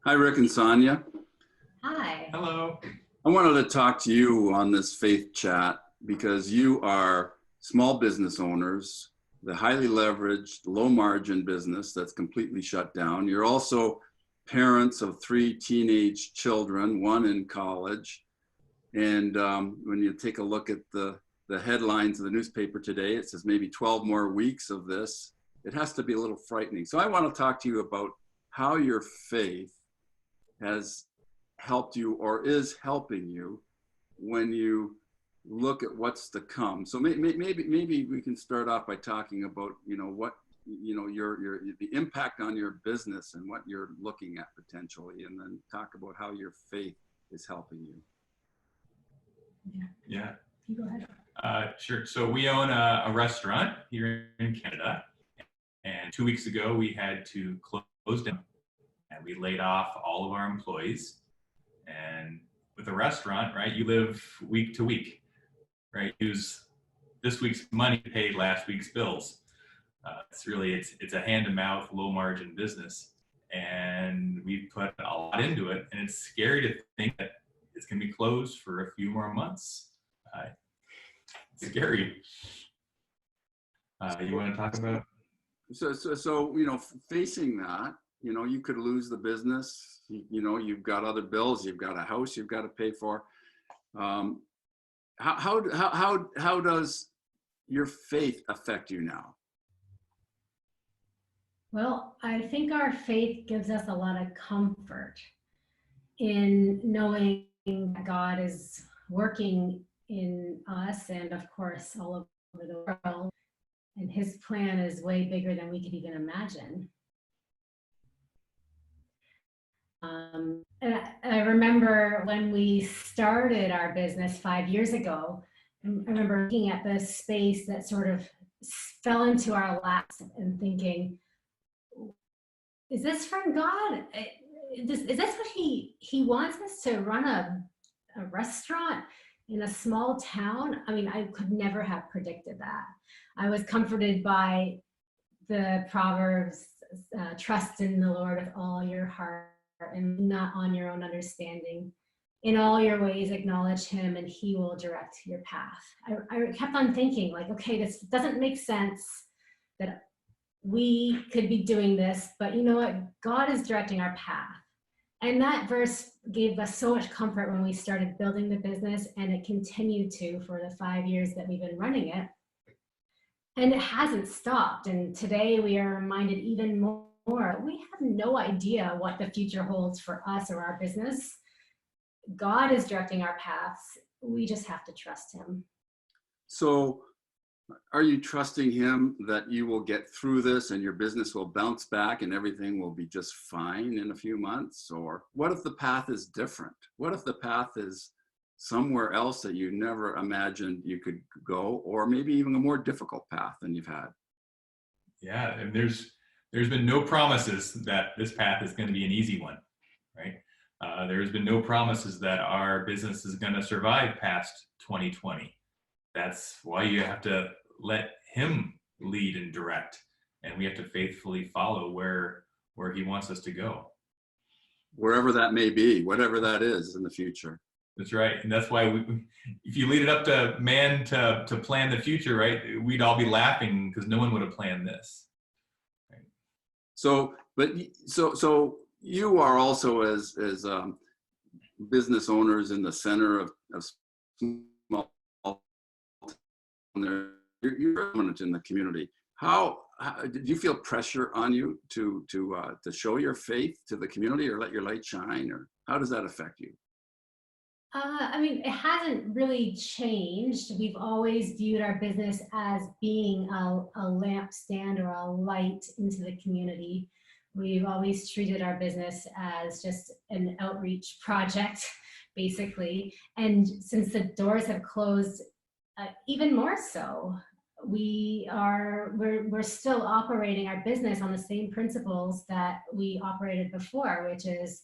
Hi, Rick and Sonya. Hi. Hello. I wanted to talk to you on this faith chat because you are small business owners, the highly leveraged, low margin business that's completely shut down. You're also parents of 3 teenage children, one in college. And when you take a look at the headlines of the newspaper today, it says maybe 12 more weeks of this. It has to be a little frightening. So I want to talk to you about how your faith has helped you or is helping you when you look at what's to come. So maybe we can start off by talking about, what, your the impact on your business and what you're looking at potentially, and then talk about how your faith is helping you. Yeah. You go ahead. Sure. So we own a restaurant here in Canada, and 2 weeks ago we had to close down, and we laid off all of our employees. And with a restaurant, right, you live week to week, right? Use this week's money to pay last week's bills. It's a hand-to-mouth, low-margin business, and we put a lot into it. And it's scary to think that it's going to be closed for a few more months. It's scary. You want to talk about? So facing that, you could lose the business. You've got other bills. You've got a house you've got to pay for. How does your faith affect you now? Well, I think our faith gives us a lot of comfort in knowing that God is working in us and, of course, all over the world. And his plan is way bigger than we could even imagine. And I remember when we started our business 5 years ago, I remember looking at this space that sort of fell into our laps and thinking, is this from God? Is this what he wants us to run a restaurant in a small town? I mean, I could never have predicted that. I was comforted by the Proverbs, trust in the Lord with all your heart and not on your own understanding. In all your ways, acknowledge him and he will direct your path. I kept on thinking, like, okay, this doesn't make sense that we could be doing this, but you know what? God is directing our path. And that verse gave us so much comfort when we started building the business, and it continued to for the 5 years that we've been running it. And it hasn't stopped. And today we are reminded even more, we have no idea what the future holds for us or our business. God is directing our paths. We just have to trust him. So are you trusting him that you will get through this and your business will bounce back and everything will be just fine in a few months? Or what if the path is different? What if the path is somewhere else that you never imagined you could go, or maybe even a more difficult path than you've had? Yeah, and there's been no promises that this path is going to be an easy one, right? There's been no promises that our business is going to survive past 2020. That's why you have to let him lead and direct, and we have to faithfully follow where he wants us to go. Wherever that may be, whatever that is in the future. That's right. And that's why if you lead it up to man to plan the future, right, we'd all be laughing because no one would have planned this. Right? So you are also as business owners in the center of small, you're prominent in the community. How do you feel pressure on you to show your faith to the community or let your light shine, or how does that affect you? I mean, it hasn't really changed. We've always viewed our business as being a lampstand or a light into the community. We've always treated our business as just an outreach project, basically. And since the doors have closed, even more so, we're still operating our business on the same principles that we operated before, which is,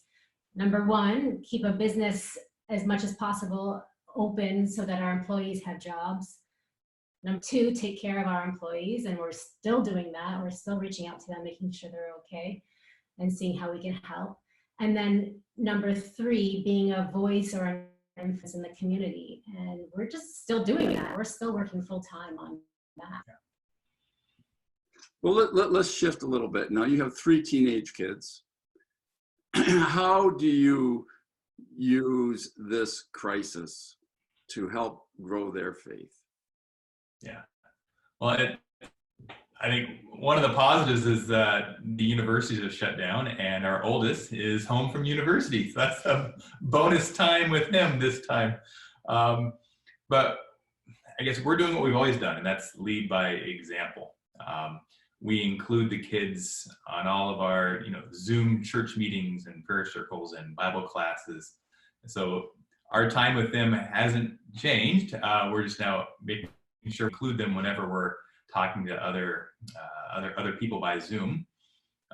number one, keep a business as much as possible open so that our employees have jobs. Number two, take care of our employees, and we're still doing that. We're still reaching out to them, making sure they're okay and seeing how we can help. And then number 3, being a voice or an influence in the community. And we're just still doing that. We're still working full time on that. Well, let's shift a little bit. Now you have 3 teenage kids. How do you use this crisis to help grow their faith? Yeah. Well, I think one of the positives is that the universities have shut down and our oldest is home from university. So that's a bonus time with him this time. But I guess we're doing what we've always done, and that's lead by example. We include the kids on all of our, Zoom church meetings and prayer circles and Bible classes. So our time with them hasn't changed. We're just now making sure we include them whenever we're talking to other people by Zoom,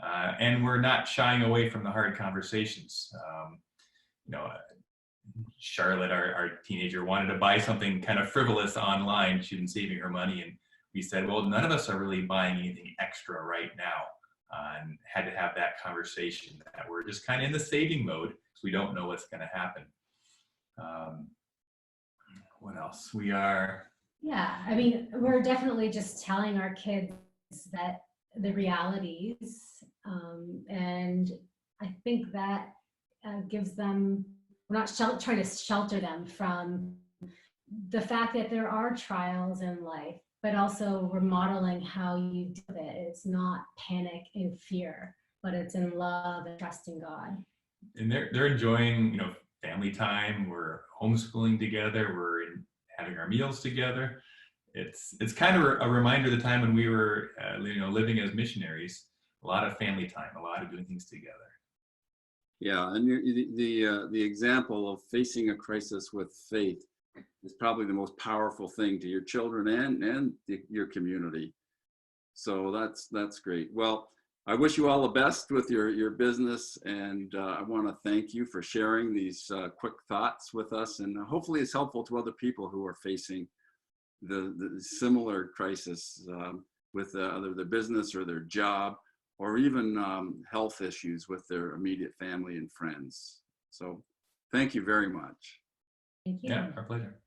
and we're not shying away from the hard conversations. Charlotte, our teenager, wanted to buy something kind of frivolous online. She'd been saving her money, and we said, well, none of us are really buying anything extra right now, and had to have that conversation that we're just kind of in the saving mode because we don't know what's going to happen. What else? We are. Yeah, I mean, we're definitely just telling our kids that the realities, and I think that gives them, we're not trying to shelter them from the fact that there are trials in life, but also we're modeling how you do it. It's not panic and fear, but it's in love and trusting God. And they're enjoying, family time. We're homeschooling together. We're having our meals together. It's kind of a reminder of the time when we were, living as missionaries. A lot of family time, a lot of doing things together. Yeah, and the example of facing a crisis with faith is probably the most powerful thing to your children and your community. So that's great. Well, I wish you all the best with your business, and I want to thank you for sharing these quick thoughts with us, and hopefully it's helpful to other people who are facing the similar crisis with either their business or their job, or even health issues with their immediate family and friends. So thank you very much. Thank you. Yeah, our pleasure.